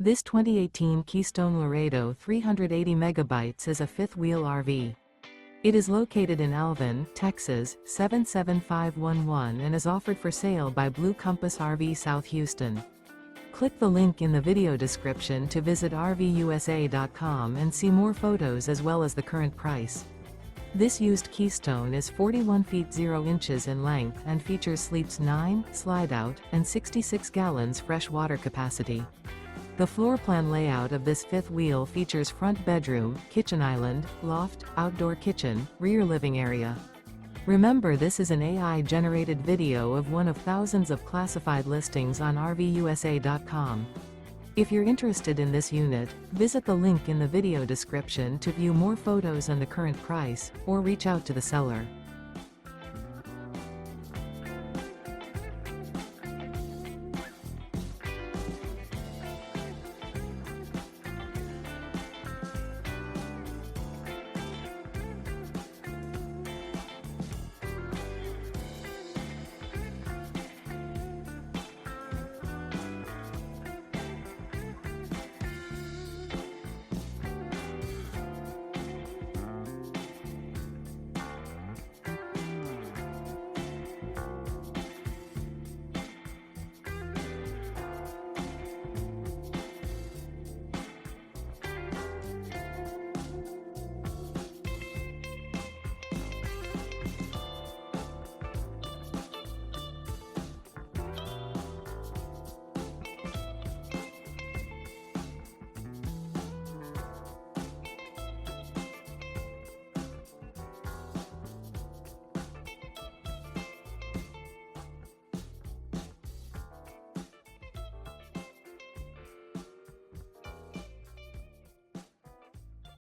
This 2018 Keystone Laredo 380 megabytes is a fifth-wheel RV. It is located in Alvin, Texas, 77511 and is offered for sale by Blue Compass RV South Houston. Click the link in the video description to visit RVUSA.com and see more photos as well as the current price. This used Keystone is 41 feet 0 inches in length and features sleeps 9, slide-out, and 66 gallons fresh water capacity. The floor plan layout of this fifth wheel features front bedroom, kitchen island, loft, outdoor kitchen, rear living area. Remember, this is an AI-generated video of one of thousands of classified listings on RVUSA.com. If you're interested in this unit, visit the link in the video description to view more photos and the current price, or reach out to the seller.